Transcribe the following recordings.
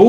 2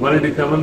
187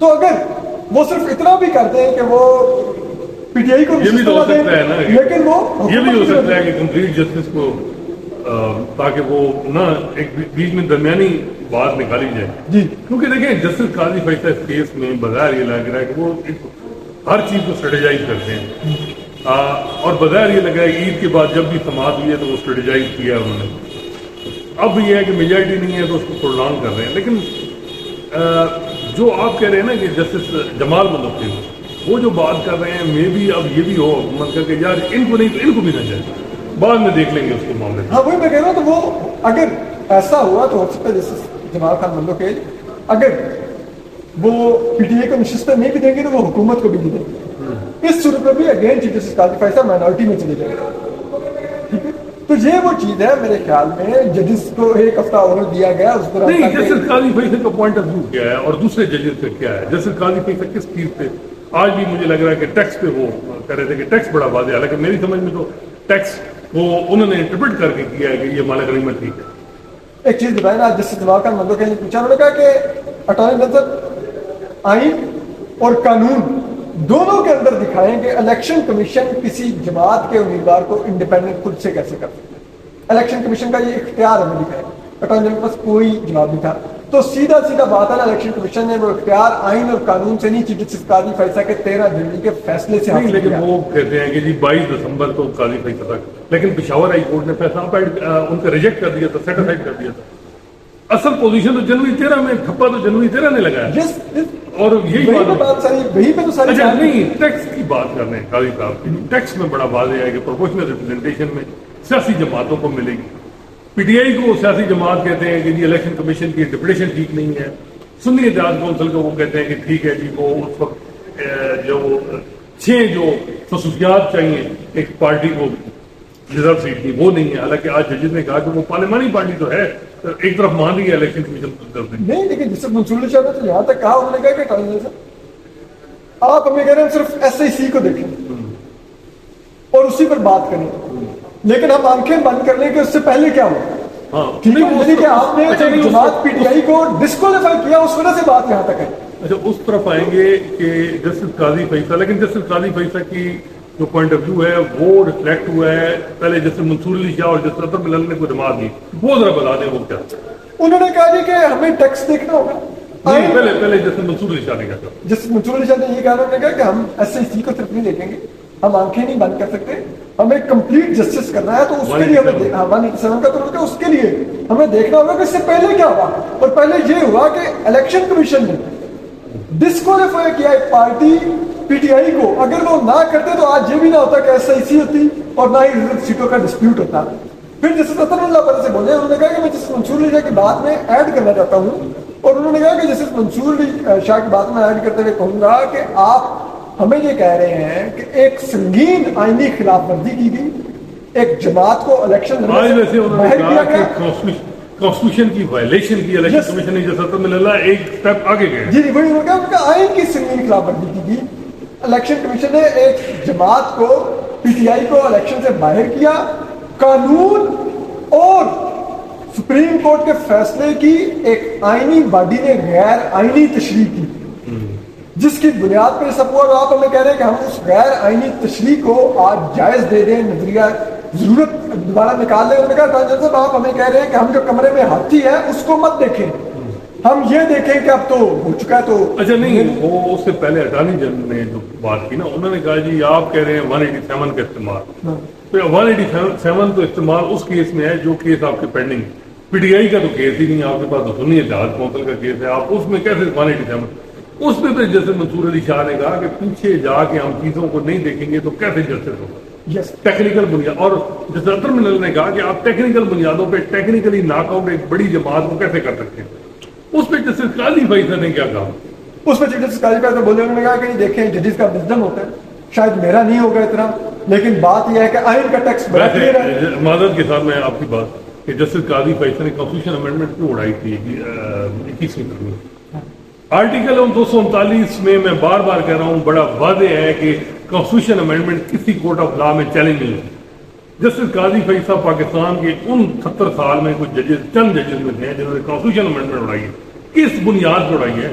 تو اگر وہ صرف اتنا بھی کرتے ہیں کہ وہ پی ٹی آئی کو یہ بھی تو ہو سکتا ہے نا، لیکن وہ یہ بھی ہو سکتا ہے کہ کمپلیٹ جسٹس کو تاکہ وہ نہ ایک بیچ میں درمیانی بات نکالی جائے جی کیونکہ دیکھیں جسٹس قاضی فیصلہ اس کیس میں بظاہر یہ لگ رہا ہے کہ وہ ہر چیز کو اسٹریٹجائز کرتے ہیں اور بظاہر یہ لگ رہا ہے عید کے بعد جب بھی سماعت ہوئی ہے تو وہ اسٹریٹجائز کیا ہے انہوں نے. اب یہ ہے کہ میجارٹی نہیں ہے تو اس کو پرولانگ کر رہے ہیں. لیکن جو آپ کہہ رہے ہیں نا کہ جسٹس جمال ملوکی وہ جو بات کر رہے ہیں مے بھی اب یہ بھی ہو حکومت کا کہ یار ان کو نہیں تو ان کو بھی نہ جائے, بعد میں دیکھ لیں گے اس کے معاملے میں. ہاں وہی میں کہہ رہا ہوں. تو وہ اگر ایسا ہوا تو ہو سکتا ہے جیسے جمال خان ملوکی اگر وہ پی ٹی آئی کو نشستیں نہیں بھی دیں گے تو وہ حکومت کو بھی نہیں دیں گے. اس صورت میں بھی اگین چیف جسٹس قاضی فیصلہ مائنورٹی میں چلے جائے گا. ٹھیک ہے, تو یہ وہ چیز ہے میرے خیال میں ججز کو ایک ہفتہ اور دیا گیا اس طرح نہیں. جسٹس قاضی فیصلہ کا پوائنٹ آف ویو کیا ہے اور دوسرے ججز کا کیا ہے؟ جسٹس قاضی فیصلہ کس چیز پہ آج بھی مجھے لگ رہا ہے کہ ٹیکس پہ وہ کہہ رہے تھے کہ ٹیکس بڑا واضح ہے, حالانکہ میری سمجھ میں تو ٹیکس وہ انہوں نے انٹرپریٹ کر کے کیا ہے کہ یہ مال غنیمت ٹھیک ہے. ایک چیز بتائیں نا, جس سے جمال خان ملوکی نے پوچھا, انہوں نے کہا کہ اٹارنی جنرل آئین اور قانون دونوں کے اندر دکھائیں کہ الیکشن کمیشن کسی جماعت کے امیدوار کو انڈیپینڈنٹ خود سے کیسے کر سکتے ہیں. الیکشن کمیشن کا یہ اختیار ہمیں دکھائے. اٹارنی جنرل کے پاس کوئی جواب نہیں تھا. تو سیدھا سیدھا بات ہے نا, الیکشن کمیشن نے وہ اختیار آئین اور قانون سے نہیں, چیف جسٹس قاضی فیصلہ کے 13 جنوری کے فیصلے سے نہیں, حاصل لیکن کیا. وہ کہتے ہیں کہ جی 22 دسمبر تو قاضی فیصلہ تک, لیکن پشاور ہائی کورٹ نے فیصلہ ان کا ریجیکٹ کر دیا تھا, سیٹ اسائڈ کر دیا تھا. اصل پوزیشن تو جنوری 13 میں, تھپا تو جنوری 13 نے لگایا. اور یہی بات ساری وہی پہ تو ساری. اچھا نہیں, ٹیکس کی بات کر رہے ہیں قاضی صاحب کی. ٹیکس میں بڑا واضح ہے کہ پروپورشنل ریپرزنٹیشن میں سیاسی جماعتوں کو ملے گی. پی ٹی آئی کو سیاسی جماعت کہتے ہیں کہ جی الیکشن کمیشن کی ڈپٹیشن ٹھیک نہیں ہے. سنی اتحاد کونسل کو وہ کہتے ہیں کہ ٹھیک ہے جی, وہ اس وقت جو 6 جو خصوصیات چاہیے ایک پارٹی کو ریزرو سیٹ کی وہ نہیں ہے. حالانکہ آج ججز نے کہا کہ وہ پارلیمانی پارٹی تو ہے, ایک طرف مان رہی ہے الیکشن کمیشن نہیں. لیکن جس سے منصور علی شاہ نے تو یہاں تک کہا, انہوں نے کہا کہ آپ ہمیں کہہ رہے ہیں صرف ایس آئی سی کو دیکھیں اور اسی پر بات کریں, لیکن ہم آنکھیں بند کر لیں کہ اس سے پہلے کیا ہوا. ٹھیک ہے, یعنی کہ آپ نے جماعت پی ٹی آئی کو ڈسکوالیفائی کیا, اس وجہ سے بات یہاں تک ہے. اچھا اس طرف آئیں گے کہ جسٹس قاضی فیصلہ, لیکن جسٹس قاضی فیصلہ کی جو پوائنٹ آف ویو ہے وہ ریفلیکٹ ہوا ہے پہلے جسٹس منصور علی شاہ اور جسٹس اطہر ملل نے کوئی جماعت دی, وہ ذرا بتا دیں وہ کیا. انہوں نے کہا جی کہ ہمیں ٹیکس دیکھنا ہوگا. نہیں, پہلے جسٹس منصور علی شاہ نے کہا, جسٹس منصور علی شاہ نے یہ کہا, انہوں نے کہا کہ ہم ایس آئی سی کو صرف نہیں دیکھیں گے, ہم آنکھیں نہیں بند کر سکتے, ہمیں کمپلیٹ جسٹس کرنا ہے. تو اس کے لیے ہمیں 187 کا تو اس کے لیے ہمیں دیکھنا ہوگا کہ اس سے پہلے کیا ہوا. اور پہلے یہ ہوا کہ الیکشن کمیشن نے ڈسکوالیفائی کیا ایک پارٹی پی ٹی آئی کو. اگر وہ نہ کرتے تو آج یہ بھی نہ ہوتا کہ ایس آئی سی ہوتی اور نہ ہی ریزرو سیٹوں کا ڈسپیوٹ ہوتا. پھر جسٹس اطہر اللہ پر سے بولے, انہوں نے کہا کہ میں جسٹس منصور علی شاہ کی بات میں ایڈ کرنا چاہتا ہوں, اور انہوں نے کہا کہ جسٹس منصور علی شاہ کی بات میں ایڈ کرتے ہوئے کہوں گا کہ آپ ہمیں یہ کہہ رہے ہیں کہ ایک سنگین آئینی خلاف ورزی کی گئی, ایک جماعت کو الیکشن کانسٹیٹیوشن کی وائلیشن کی الیکشن کمیشن نے جیسا تو ملا ایک سٹیپ آگے گئے. جی وہی انہوں نے کہا کہ آئین کی سنگین خلاف ورزی کی گئی. الیکشن کمیشن نے ایک جماعت کو پی ٹی آئی کو الیکشن سے باہر کیا. قانون اور سپریم کورٹ کے فیصلے کی ایک آئینی باڈی نے غیر آئینی تشریح کی, جس کی بنیاد پر سب ہوا. آپ ہمیں کہہ رہے ہیں کہ ہم اس غیر آئینی تشریح کو آج جائز دے دیں, نظریہ ضرورت دوبارہ نکال لیں. انہوں نے کہا صاحب آپ ہمیں کہہ رہے ہیں کہ ہم جو کمرے میں ہاتھی ہے اس کو مت دیکھیں, ہم یہ دیکھیں کہ اب تو ہو چکا ہے. تو اچھا نہیں, وہ اس سے پہلے اٹارنی جنرل نے جو بات کی نا, انہوں نے کہا جی آپ کہہ رہے ہیں 187 کا استعمال, 187 تو استعمال اس کیس میں ہے جو کیس آپ کے پینڈنگ. پی ٹی آئی کا تو کیس ہی نہیں, آپ کے پاس تو سنی اتحاد کونسل کا کیس ہے, آپ اس میں کیسے 187. اس میں تو جیسے منصور علی شاہ نے کہا کہ پیچھے جا کے ہم چیزوں کو نہیں دیکھیں گے تو کیسے جسٹس ہوگا. ٹیکنیکل بنیاد, اور جیسے اطہر ملل نے کہا کہ آپ ٹیکنیکل بنیادوں پہ ٹیکنیکلی ناک آؤٹ ایک بڑی جماعت کو کیسے کر سکتے ہیں. اس پہ جسٹس قاضی فیصلہ نے کیا کہا, اس پہ جسٹس قاضی فیصلہ بولے, انہوں نے کہا کہ دیکھیں ججز کا وزڈم ہوتا ہے, شاید میرا نہیں ہوگا اتنا, لیکن بات یہ ہے کہ آئین کا ٹیکس بڑا کلیئر ہے. معذرت کے ساتھ میں آپ کی بات کہ جسٹس قاضی فیصلہ نے کانسٹیٹیوشن امینڈمنٹ کیوں اڑائی تھی 21ویں ترمیم. آرٹیکل 239 میں بار بار کہہ رہا ہوں, بڑا واضح ہے کہ کانسٹیٹیوشن امینڈمنٹ کسی کورٹ آف لا میں چیلنج نہیں ہے. جسٹس قاضی فیصلہ پاکستان کے ان 70 سال میں کچھ ججز, چند ججز میں تھے جنہوں نے کانسٹیٹیوشن امینڈمنٹ اڑائی ہے. کس بنیاد پر اڑائی ہے؟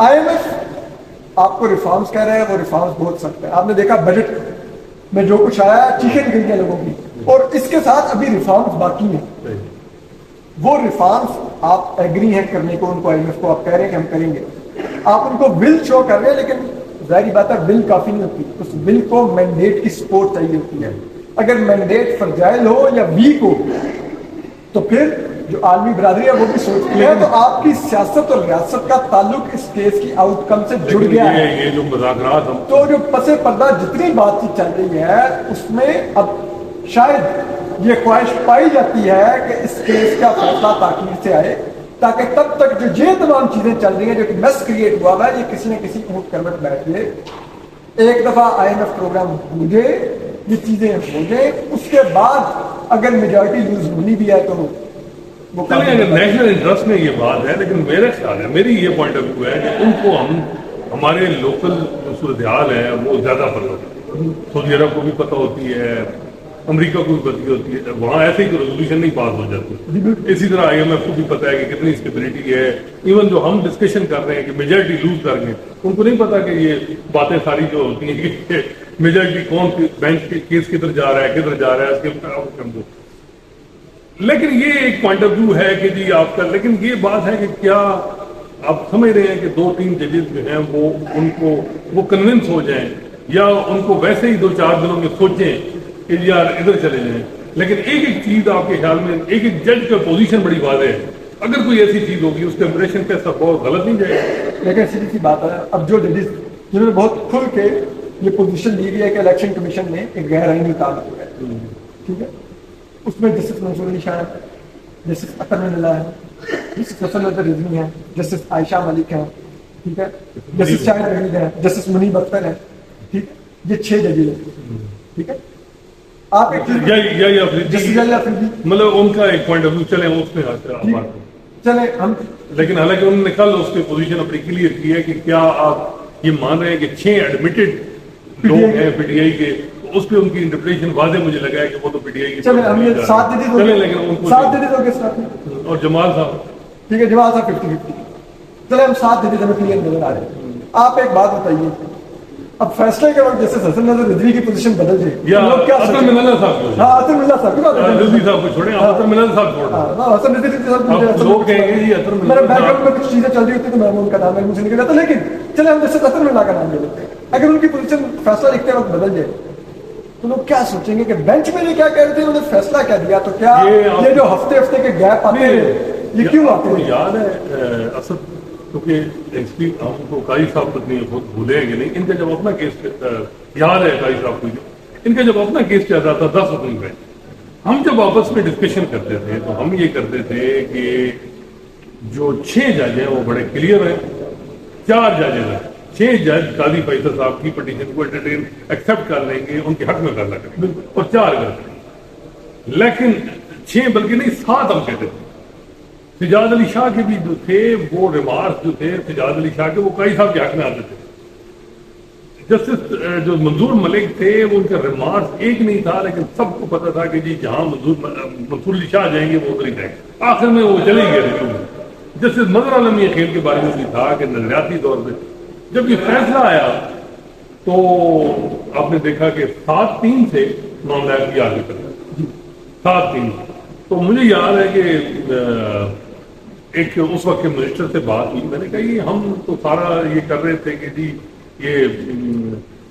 IMF آپ کو ریفارمز کہہ رہے ہیں، وہ ریفارمز بہت سخت ہے. آپ نے دیکھا بجٹ میں جو کچھ آیا چیخیں نکل گئی لوگوں کی، اور اس کے ساتھ ابھی ریفارمز باقی ہیں. وہ ریفارمز آپ ایگری ہیں کرنے کو، ان کو IMF کو آپ کہہ رہے ہیں کہ ہم کریں گے، آپ ان کو ول شو کر رہے ہیں، لیکن ظاہری بات ہے ول کافی نہیں ہوتی. اس ول کو مینڈیٹ کی سپورٹ چاہیے ہوتی ہے. اگر مینڈیٹ فرجائل ہو یا ویک ہو تو پھر جو عالمی برادری ہے وہ بھی سوچتی ہے. تو آپ کی سیاست اور ریاست کا تعلق اس کیس کی آؤٹ کم سے جڑ گیا ہے. یہ جو مذاکرات ہم تو جو پس پردہ جتنی بات چیت چل رہی ہے اس میں اب شاید یہ خواہش پائی جاتی ہے کہ اس کیس کا فیصلہ تاخیر سے آئے، تاکہ تب تک جو یہ تمام چیزیں چل رہی ہیں، جو کہ میس کریٹ ہوا ہے، یہ کسی نہ کسی اونٹ کروٹ بیٹھ گئے. ایک دفعہ IMF پروگرام ہو جائے، یہ چیزیں ہو جائیں، اس کے بعد اگر میجورٹی لوز ہونی بھی ہے تو وہ اگر نیشنل انٹرسٹ میں یہ بات ہے. لیکن میرا خیال ہے، میری یہ پوائنٹ آف ویو ہے کہ ان کو ہمارے لوکل جو صورتحال ہے وہ زیادہ پتہ ہوتی ہے. سعودی عرب کو بھی پتہ ہوتی ہے، امریکہ کو بھی پتہ ہوتی ہے، وہاں ایسے ہی کوئی ریزولوشن نہیں پاس ہو جاتی. اسی طرح IMF کو بھی پتہ ہے کہ کتنی اسٹیبلٹی ہے. ایون جو ہم ڈسکشن کر رہے ہیں کہ میجورٹی لوز کر گئے، ان کو نہیں پتا کہ یہ باتیں ساری جو ہوتی ہیں کہ میجورٹی کون بینچ کے کیس کدھر جا رہا ہے کدھر جا رہا ہے، اس کے لیکن یہ ایک پوائنٹ آف ویو ہے کہ جی آپ کا. لیکن یہ بات ہے کہ کیا آپ سمجھ رہے ہیں کہ 2-3 ججز جو ہیں وہ ان کو وہ کنونس ہو جائیں، یا ان کو ویسے ہی 2-4 دنوں میں سوچیں کہ یار ادھر چلے جائیں. لیکن ایک چیز آپ کے خیال میں، ایک جج کا پوزیشن بڑی واضح ہے، اگر کوئی ایسی چیز ہوگی اس کا امپریشن کیسا بہت غلط نہیں جائے گا. لیکن سیدھی سی بات ہے، اب جو ججز جنہوں نے بہت کھل کے یہ پوزیشن لی ہوئی ہے کہ الیکشن کمیشن نے ایک غیر آئینی کام کیا ہے، ٹھیک ہے، اس میں جسٹس منصور علی شاہ ہے، جسٹس اطہر من اللہ ہے، جسٹس حسن نظر رضوی ہیں، جسٹس عائشہ ملک ہیں، ٹھیک ہے، جسٹس شاہد وحید ہے، جسٹس منیب اختر ہے، ٹھیک ہے، یہ 6 ججز ہیں، ٹھیک ہے. آپ ایک مطلب ان کا ایک پوائنٹ آف ویو چلے اس میں چلے ہم، لیکن حالانکہ انہوں نے کل اس کی پوزیشن اپنی کلیئر کی ہے کہ کیا آپ یہ مان رہے ہیں کہ 6 ایڈمیٹڈ لوگ ہیں PTI کے، اس پہ ان کی انٹرپریشن واضح مجھے لگا ہے کہ وہ تو PTI کی چلے ہم یہ 7 ججز چلے، لیکن ان کو 7 ججز ہو گئے ساتھ، اور جمال صاحب ٹھیک ہے، جمال صاحب 50-50. چلے ہم 7 ججز ہمیں کلیئر نظر آ رہے ہیں. آپ ایک بات بتائیے، اب فیصلے کے وقت جیسے حسن نظر رضوی کی پوزیشن بدل جائے یا لوگ کیا اطہر من اللہ صاحب، ہاں اطہر من اللہ صاحب کی بات ہے، رضوی صاحب کو چھوڑیں، آپ اطہر من اللہ صاحب چھوڑ رہے ہاں حسن رضوی صاحب لوگ کہیں گے جی اطہر من میرے اللہ بیک صاحب گراؤنڈ میں کچھ چیزیں چل رہی ہوتی تو میں ان کا نام مجھ سے نکل جاتا. لیکن چلے ہم جیسے اطہر من اللہ کا نام لے لیتے ہیں، اگر ان کی پوزیشن فیصلہ لکھتے وقت بدل جائے تو لوگ کیا سوچیں گے کہ بینچ میں یہ کیا کہہ رہے تھے، انہوں نے فیصلہ کیا دیا. تو کیا یہ جو ہفتے کے گیپ آتے ہیں یہ کیوں آتے ہیں؟ یاد ہے اسد، کیونکہ ہم کو قاضی صاحب تک نہیں خود بھولے ہیں کہ نہیں، ان کا جب اپنا کیس یاد ہے قاضی صاحب کو، ان کا جب اپنا کیس چلتا تھا 10 حکم پہ، ہم جب آپس میں ڈسکشن کرتے تھے تو ہم یہ کرتے تھے کہ جو 6 جج ہیں وہ بڑے کلیئر ہیں، 4 ججز ہیں، 6 جج قاضی فیصل صاحب کی پٹیشن کو انٹرٹین ایکسیپٹ کر لیں گے، ان کے حق میں فیصلہ کریں گے، اور 4 کرتے ہیں. لیکن 6 بلکہ نہیں 7 ہم کہتے تھے. سجاد علی شاہ کے بھی جو تھے وہ ریمارکس جو تھے سجاد علی شاہ کے، وہ قاضی صاحب کے حق میں آتے تھے. جسٹس جو منظور ملک تھے وہ ان کا ریمارکس ایک نہیں تھا، لیکن سب کو پتا تھا کہ جی جہاں منصور علی شاہ جائیں گے وہ ادھر ہی جائیں گے. آخر میں وہ چلے گئے ریویو میں. جسٹس مظہر عالم یہ خیل کے بارے میں بھی تھا کہ نظریاتی طور پہ جب یہ فیصلہ آیا تو آپ نے دیکھا کہ 7-3 سے معاملات کی آگے کر رہے 7-3. تو مجھے یاد ہے کہ ایک اس وقت کے منسٹر سے بات ہوئی، میں نے کہا یہ ہم تو سارا یہ کر رہے تھے کہ جی یہ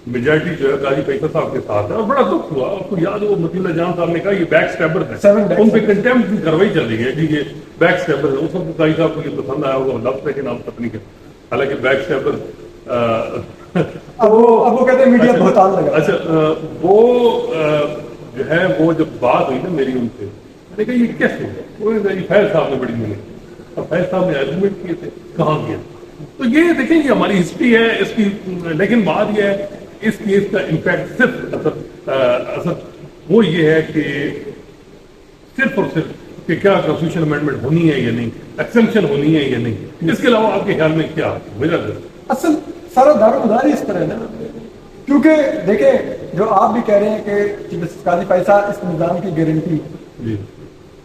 میجارٹی جو ہے قاضی فیصل صاحب کے ساتھ ہے، اور بڑا دکھ ہوا. آپ کو یاد ہو مطیع اللہ جان صاحب نے کہا یہ بیک اسٹیپر ہے، ان پہ کنٹمپٹ کی کارروائی چل رہی ہے جی یہ بیک اسٹیپر ہے. اس وقت قاضی صاحب کو یہ پسند آیا ہوگا لفظ ہے کہ نام پتہ نہیں، حالانکہ بیک اسٹیپر اب وہ کہتے ہیں میڈیا بہتان لگا. اچھا وہ جو ہے وہ جب بات ہوئی نا میری ان سے، میں نے کہا یہ کیسے ہے؟ وہ فیض صاحب نے بڑی ملی، اب فیض صاحب نے آرگومنٹ کیے تھے کہاں کیا. تو یہ دیکھیں یہ ہماری ہسٹری ہے اس کی. لیکن بات یہ ہے اس کیس کا امپیکٹ صرف اصل وہ یہ ہے کہ صرف اور صرف کہ کیا کنسٹیٹیوشن امینڈمنٹ ہونی ہے یا نہیں، ایکسٹینشن ہونی ہے یا نہیں. اس کے علاوہ آپ کے خیال میں کیا میرا اصل سارا دارومدار ہی اس طرح ہے نا، کیونکہ دیکھیں جو آپ بھی کہہ رہے ہیں کہ جسٹس قاضی فیصل اس نظام کی گارنٹی، جی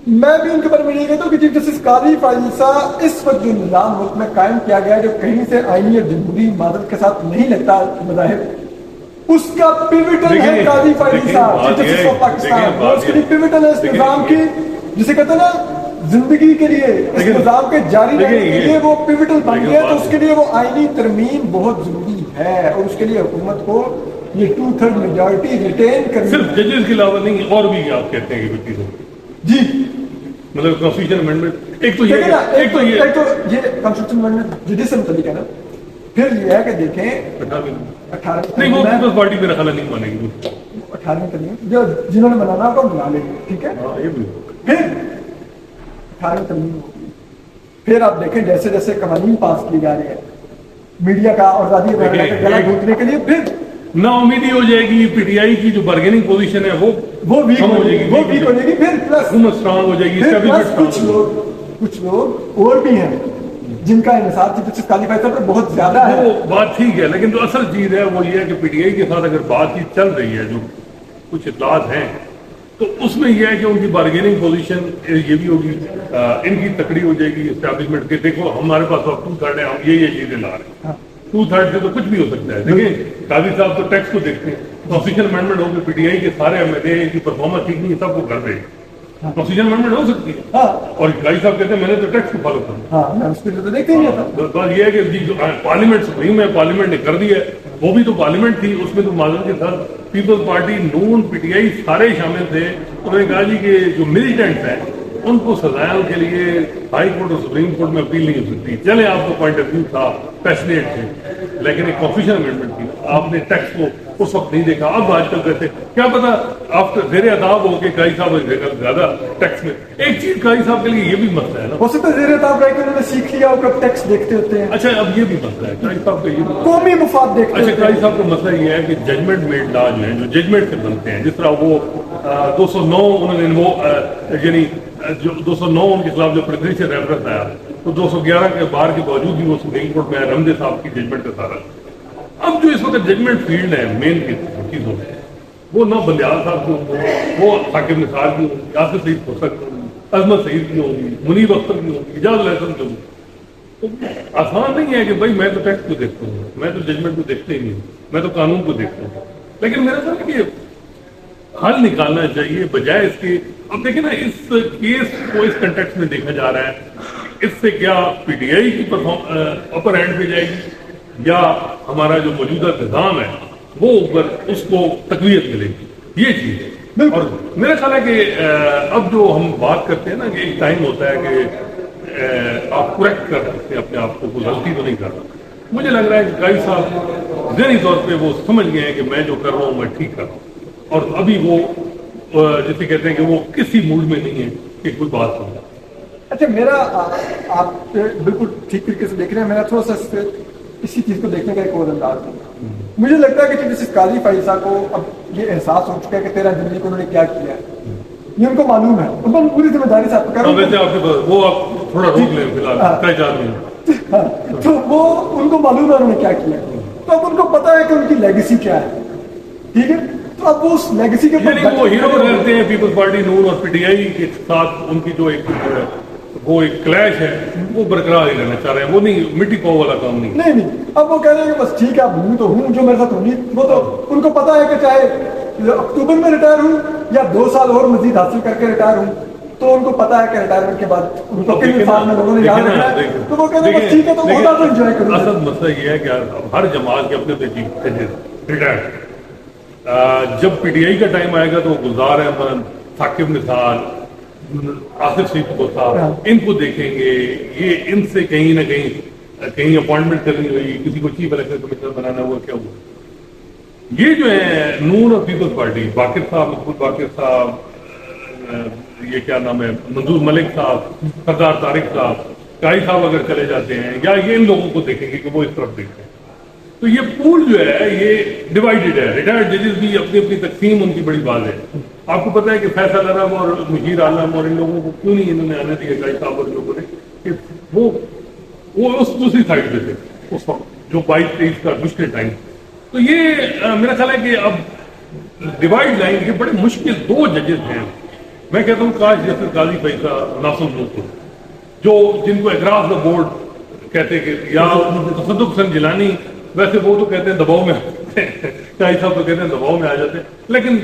میں بھی ان کے بارے میں یہ کہتا ہوں کہ چیف جسٹس قاضی فائزہ اس وقت جو نظام ملک میں قائم کیا گیا ہے جو کہیں سے آئینی اور جمہوری معذرت کے ساتھ نہیں لگتا مذاہب، اس کا پیوٹل ہے قاضی فائزی صاحب چیف جسٹس آف پاکستان، اور اس کے لیے پیوٹل ہے اس نظام کی جسے کہتے ہیں نا زندگی کے لیے، اس نظام کے جاری رہنے کے لیے وہ پیوٹل بن گیا، تو اس کے لیے وہ آئینی ترمیم بہت ضروری ہے، اور اس کے لیے حکومت کو یہ 2/3 میجورٹی ریٹین کرنی صرف ججز کے علاوہ نہیں اور بھی آپ کہتے ہیں کہ چیزوں جی مطلب کانسٹیٹیوشن امینڈمنٹ ایک تو ایک تو یہ یہ کانسٹیٹیوشن امینڈمنٹ جوڈیس سے متعلق ہے نا، پھر یہ ہے کہ دیکھیں 18 نہیں وہ پیپلز پارٹی میرا خیال نہیں مانے گی 18ویں ترمیم جو جنہوں نے بنانا ہوگا بنا لیں گے، ٹھیک ہے، یہ بھی پھر 18ویں ترمیم ہوگی، پھر آپ دیکھیں جیسے جیسے قوانین پاس کیے جا رہے ہیں میڈیا کا اور آزادی کا گلا گھونٹنے کے لیے، پھر نا امیدی ہو جائے گی، پی ٹی آئی کی جو بارگیننگ پوزیشن ہے وہ ویک کم ہو جائے گی، وہ ویک ہو جائے گی، پھر پلس حکومت اسٹرانگ ہو جائے گی، کچھ لوگ اور بھی ہیں جن کا انحصار چیف جسٹس قاضی فائزہ پر بہت زیادہ ہے، وہ بات ٹھیک ہے، لیکن جو اصل چیز ہے وہ یہ ہے کہ پی ٹی آئی کے ساتھ اگر بات چیت چل رہی ہے، جو کچھ اطلاعات ہیں، تو اس میں یہ ہے کہ ان کی بارگیننگ پوزیشن یہ بھی ہوگی، ان کی تکڑی ہو جائے گی اسٹیبلشمنٹ کے، دیکھو ہمارے پاس اب 2/3 ہے، ہم یہ چیزیں لا رہے ہیں، 2/3 سے تو کچھ بھی ہو سکتا ہے، دیکھیں قاضی صاحب تو ٹیکس کو دیکھتے ہیں، کانسٹیٹیوشن امینڈمنٹ ہوگی، پی ٹی آئی کے سارے ایم ایل اے کی پرفارمنس ٹھیک نہیں ہے، سب کو کر دے گی، کانسٹیٹیوشن امینڈمنٹ ہو سکتی ہے، اور قاضی صاحب کہتے ہیں میں نے تو ٹیکس کو فالو کرنا، بات یہ ہے کہ جو پارلیمنٹ سپریم ہے، پارلیمنٹ نے کر دیا ہے، وہ بھی تو پارلیمنٹ تھی، اس میں تو معذرت کے ساتھ پیپلز پارٹی، نون، پی ٹی آئی سارے شامل تھے، انہوں نے کہا جی کہ جو ملیٹنٹس ہیں ان کو سزائوں کے لیے ہائی کورٹ اور سپریم کورٹ میں اپیل نہیں ہو سکتی، چلے آپ کو پوائنٹ آف ویو تھا، پیشنیٹ تھے، لیکن ایک کانسٹیٹیوشن امینڈمنٹ تھی، آپ نے ٹیکس کو اس وقت نہیں دیکھا، اب آج کل کہتے کیا پتا آپ زیر عذاب ہو کے قاضی صاحب زیادہ ٹیکس میں، ایک چیز قاضی صاحب کے لیے یہ بھی مسئلہ ہے نا، ہو سکتا ہے زیر عذاب رہ کے انہوں نے سیکھ لیا اور کب ٹیکس دیکھتے ہوتے ہیں، اچھا اب یہ بھی مسئلہ ہے قاضی صاحب کا، یہ قومی مفاد دیکھتے اچھا ہوتے قاضی ہیں، صاحب کا مسئلہ یہ ہے کہ ججمنٹ میڈ لا جو ہیں، جو ججمنٹ سے بنتے ہیں، جس طرح وہ 209 انہوں نے وہ یعنی جو 209 ان کے خلاف جو پریزیڈنشیل ریفرنس آیا، تو 211 کے بار کے باوجود بھی وہ سپریم کورٹ میں رمدے صاحب کی ججمنٹ کا سارا، اب جو اس وقت ججمنٹ فیلڈ ہے مین کی چیزوں میں، وہ نہ بندیال صاحب کی ہوں، وہ ثاقب نثار کی ہوں، یاسر سعید خسرو کی ہوں، عظمت سعید کی ہوگی، منیب اختر کی ہوگی، اعجاز الحسن کی ہوگی، تو آسان نہیں ہے کہ بھائی میں تو ٹیکس کو دیکھتا ہوں، میں تو ججمنٹ کو دیکھتے ہی نہیں، میں تو قانون کو دیکھتا ہوں، لیکن میرا خیال ہے کہ حل نکالنا چاہیے بجائے اس کے، اب دیکھیں نا اس کیس کو اس کنٹیکس میں دیکھا جا رہا ہے، اس سے کیا پی ٹی آئی کی اپر ہینڈ پہ جائے گی یا ہمارا جو موجودہ نظام ہے وہ اوپر اس کو تقویت ملے گی، یہ چیز ہے، اور میرا خیال ہے کہ اب جو ہم بات کرتے ہیں نا کہ ایک ٹائم ہوتا ہے کہ آپ کریکٹ کر سکتے ہیں اپنے آپ کو، کوئی غلطی تو نہیں کر رہا، مجھے لگ رہا ہے کہ قاضی صاحب ذہنی طور پہ وہ سمجھ گئے ہیں کہ میں جو کر رہا ہوں میں ٹھیک کر رہا ہوں، اور ابھی وہ جیسے کہتے ہیں کہ وہ کسی موڈ میں نہیں ہے کہ کوئی بات سمجھا۔ اچھا میرا آپ بالکل ٹھیک طریقے سے دیکھ رہے ہیں، میرا تھوڑا سا اسی چیز کو دیکھنے کا ایک اور انداز ہے، مجھے لگتا ہے کہ چیف جسٹس قاضی فائزہ کو اب یہ احساس ہو چکا ہے کہ 13 جنوری کو انہوں نے کیا کیا ہے، یہ ان کو معلوم ہے، ان کو پوری ذمہ داری سے آپ کر ویسے آپ کے پاس وہ آپ تھوڑا روک لیں فی الحال طے چار میں، تو وہ ان کو معلوم ہے انہوں نے کیا کیا، تو اب ان کو پتا ہے کہ ان کی لیگیسی کیا ہے، ٹھیک ہے، تو اب اس لیگیسی کے یعنی وہ ہیرو رہتے ہیں پیپلز پارٹی نون اور پی ٹی آئی کے ساتھ، ان کی جو ایک کلیش ہے وہ برقرار ہی رہنا چاہ رہے ہیں، وہ نہیں مٹی پاؤ والا کام نہیں، اب وہ کہہ رہے ہیں کہ بس ٹھیک ہے اب ہوں تو ہوں، جو میرے ساتھ ہونی، وہ تو ان کو پتا ہے کہ چاہے اکتوبر میں ریٹائر ہوں یا 2 سال اور مزید حاصل کر کے ریٹائر ہوں، تو ان کو پتا ہے کہ ریٹائرمنٹ کے بعد ان کو کئی انسان میں لوگوں نے یاد رکھنا ہے، تو وہ کہتے ہیں بس ٹھیک ہے تو بہت زیادہ انجوائے کروں۔ اصل مسئلہ یہ ہے کہ ہر جماعت کے اپنے چیف ریٹائر، جب پی ٹی آئی کا ٹائم آئے گا تو گلزار احمد، ثاقب نثار، آصف سعید صاحب ان کو دیکھیں گے، یہ ان سے کہیں نہ کہیں اپوائنٹمنٹ کرنی ہوئی، کسی کو چیف الیکشن کمیشنر بنانا ہوا، کیا ہوا، یہ جو ہے نون اور پیپلز پارٹی، باقر صاحب، محمود باقر صاحب، یہ کیا نام ہے، منظور ملک صاحب، سردار طارق صاحب، قاضی صاحب اگر چلے جاتے ہیں، یا یہ ان لوگوں کو دیکھیں گے کہ وہ اس طرف دیکھتے ہیں، تو یہ پول جو ہے یہ ڈیوائیڈڈ ہے، ریٹائرڈ ججز بھی اپنی اپنی تقسیم ان کی بڑی بات ہے، آپ کو پتا ہے کہ فیصل عالم اور مشیر عالم اور ان لوگوں کو کیوں نہیں انہوں نے آنے دیا قاضی صاحب اور لوگوں نے، کہ وہ اس دوسری سائڈ پہ تھے اس وقت جو 22-23 کا مشکل ٹائم، تو یہ میرا خیال ہے کہ اب ڈیوائڈ لائن کے بڑے مشکل 2 ججز ہیں میں کہتا ہوں کاش جیسے قاضی فیصلہ ناصر ملک جو جن کو اعتراض دا بورڈ کہتے کہ یا تصدق حسین جیلانی، ویسے وہ تو کہتے ہیں دباؤ میں قاضی صاحب تو کہتے ہیں دباؤ میں آ جاتے ہیں، لیکن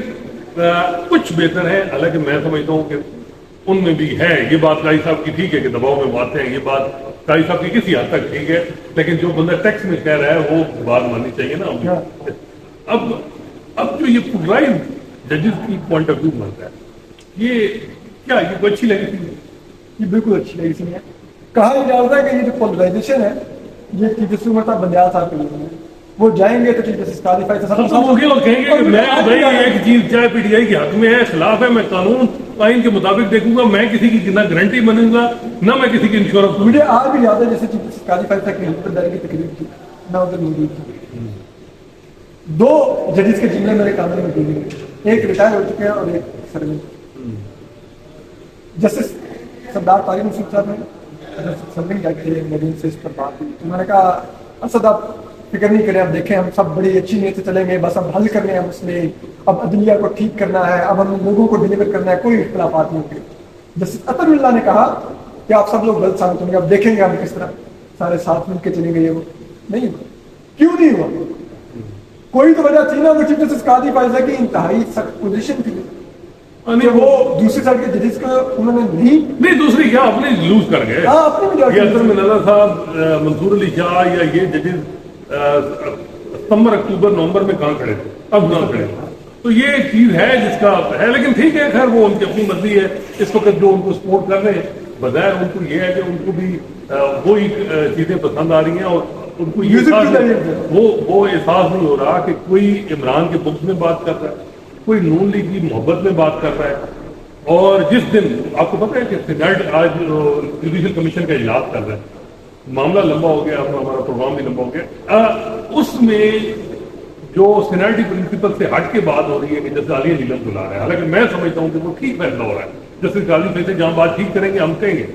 کچھ بہتر ہے، حالانکہ میں سمجھتا ہوں کہ ان میں بھی ہے یہ بات قاضی صاحب کی ٹھیک ہے کہ دباؤ میں وہ آتے ہیں، یہ بات قاضی صاحب کی کسی حد تک ٹھیک ہے، لیکن جو بندہ ٹیکس میں کہہ رہا ہے وہ بات ماننی چاہیے نا. اب جو یہ پولرائز ججز کی پوائنٹ آف ویو بنتا ہے، یہ کیا یہ کو اچھی لگی تھی؟ یہ بالکل اچھی لگی تھی. کہا یہ جا رہا ہے کہ یہ جو پولرائزیشن ہے یہ چیف جسٹس عمر بندیال صاحب کے لیے ہے. وہ جائیں گے تو چیف جسٹس قاضی فیصل صاحب وہ کہیں گے کہ میں بھائی ایک چیز چاہے پی ٹی آئی کے حق میں ہے، خلاف ہے، میں قانون آئین کے مطابق دیکھوں گا، میں کسی کی نہ گارنٹی بنوں گا نہ میں کسی کی انشورنس. مجھے آج بھی یاد ہے جیسے چیف جسٹس قاضی فیصل کی حکمت کی تقریب تھی، میں ادھر موجود تھی. 2 ججز کے جملے میرے کامنے میں دی گئی، ایک ریٹائر ہو چکے ہیں اور ایک سروس. جسٹس سردار طارق مسعود صاحب نے سروس جج تھے، مدین سے اس پر بات ہوئی. انہوں نے کہا اسد آپ فکر نہیں کریں، اب دیکھیں ہم سب بڑی اچھی نیت سے چلیں گے، بس اب حل کرنے ہیں مسئلے، اب عدلیہ کو ٹھیک کرنا ہے، اب ہم لوگوں کو ڈلیور کرنا ہے، کوئی اختلافات نہیں ہوگی. جسٹس اطہر اللہ نے کہا کہ آپ سب لوگ غلط ثابت ہوں گے، اب دیکھیں گے ہم کس طرح سارے ساتھ مل کے چلیں گے. یہ وہ نہیں ہوا. کیوں نہیں ہوا؟ کوئی تو وجہ تھی نا. وہ چیف جسٹس قاضی فیصل کی انتہائی سخت پوزیشن تھی، وہ دوسری سائڈ کے ججز کو انہوں نے نہیں دوسری کیا اپنے لوز کر گئے. یہ اصل میں نظر صاحب، منصور علی شاہ یا یہ ججز ستمبر اکتوبر نومبر میں کہاں کھڑے تھے، اب کہاں کھڑے. تو یہ ایک چیز ہے جس کا ہے، لیکن ٹھیک ہے، خیر وہ ان کی اپنی مرضی ہے. اس وقت جو ان کو سپورٹ کر رہے ہیں بظاہر ان کو یہ ہے کہ ان کو بھی وہی چیزیں پسند آ رہی ہیں، اور ان کو یہ وہ احساس نہیں ہو رہا کہ کوئی عمران کے بکس میں بات کر رہا ہے، کوئی نون لیگ کی محبت میں بات کر رہا ہے. اور جس دن آپ کو پتہ ہے کہ سینیٹ آج جوڈیشل کمیشن کا اجلاس کر رہا ہے، معاملہ لمبا ہو گیا، ہمارا پروگرام بھی لمبا ہو گیا. اس میں جو سینیٹی پرنسپل سے ہٹ کے بات ہو رہی ہے کہ جیسے عالیہ نیلم بلا رہا ہے، حالانکہ میں سمجھتا ہوں کہ وہ ٹھیک فیصلہ ہو رہا ہے. جیسے قاضی فیصل جہاں بات ٹھیک کریں گے ہم کہیں گے،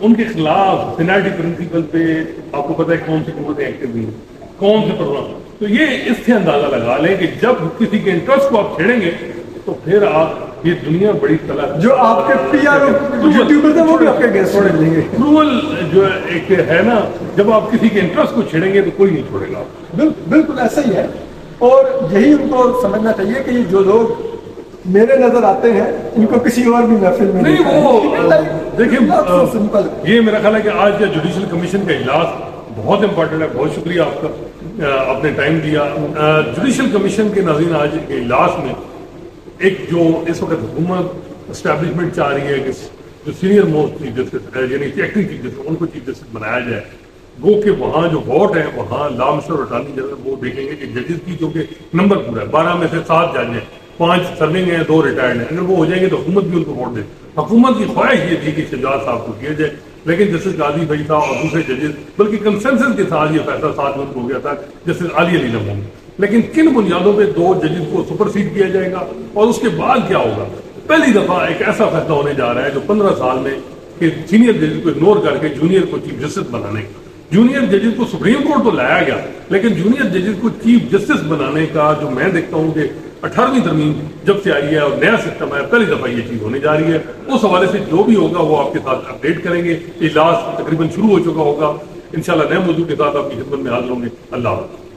ان کے خلاف سینیٹی پرنسپل پہ آپ کو پتہ ہے کون سی قوتیں ایکٹیو ہوئی ہیں، کون سے پروگرام. تو یہ اس سے اندازہ لگا لیں کہ جب کسی کے انٹرسٹ کو آپ چھیڑیں گے تو پھر آپ یہ دنیا بڑی طلب جو آپ کے پی آر یوٹیوبر تھے وہ بھی آپ کے گیس چھوڑ دیں گے. اپروول جو ایک ہے نا، جب آپ کسی کے انٹرسٹ کو چھیڑیں گے تو کوئی نہیں چھوڑے گا. بالکل ایسا ہی ہے. اور یہی ان کو سمجھنا چاہیے کہ جو لوگ میرے نظر آتے ہیں ان کو کسی اور بھی محفل میں نہیں. وہ دیکھیں یہ میرا خیال ہے کہ آج کا جوڈیشل کمیشن کا اجلاس بہت امپورٹنٹ ہے. بہت شکریہ آپ کا، آپ نے ٹائم دیا. جوڈیشل کمیشن کے ناظرین آج کے اجلاس میں ایک جو اس وقت حکومت اسٹیبلشمنٹ چاہ رہی ہے کہ جو سینئر موسٹ چیف جسٹس یعنی ایکٹنگ چیف جسٹس ان کو چیف جسٹس بنایا جائے، وہ کہ وہاں جو ووٹ ہے وہاں لا مشور اور اٹارنی جنرل وہ دیکھیں گے کہ ججز کی کیونکہ نمبر پورا ہے، 12 میں سے 7 جج ہیں، 5 سرونگ ہیں، 2 ریٹائرڈ ہیں. اگر وہ ہو جائیں گے تو حکومت بھی ان کو ووٹ دے. حکومت کی خواہش یہ تھی کہ شجاعت صاحب کو کیا جائے، لیکن جسٹس قاضی فیصل صاحب اور دوسرے ججز بلکہ کنسنسس کے ساتھ یہ فیصلہ 7 جون کو ہو گیا تھا جسٹس عالیہ نیلم ہوں گے. لیکن کن بنیادوں پہ 2 ججز کو سپرسیڈ کیا جائے گا اور اس کے بعد کیا ہوگا؟ پہلی دفعہ ایک ایسا فیصلہ ہونے جا رہا ہے جو 15 سال میں کہ سینئر ججز کو اگنور کر کے جونیئر کو چیف جسٹس بنانے کا. جونیئر ججز کو سپریم کورٹ تو لایا گیا، لیکن جونیئر ججز کو چیف جسٹس بنانے کا جو میں دیکھتا ہوں کہ 18ویں ترمیم جب سے آئی ہے اور نیا سسٹم ہے، پہلی دفعہ یہ چیز ہونے جا رہی ہے. اس حوالے سے جو بھی ہوگا وہ آپ کے ساتھ اپڈیٹ کریں گے. اجلاس تقریباً شروع ہو چکا ہوگا، انشاءاللہ نئے موضوع کے ساتھ آپ کی خدمت میں حاضر ہوں گے. اللہ حافظ.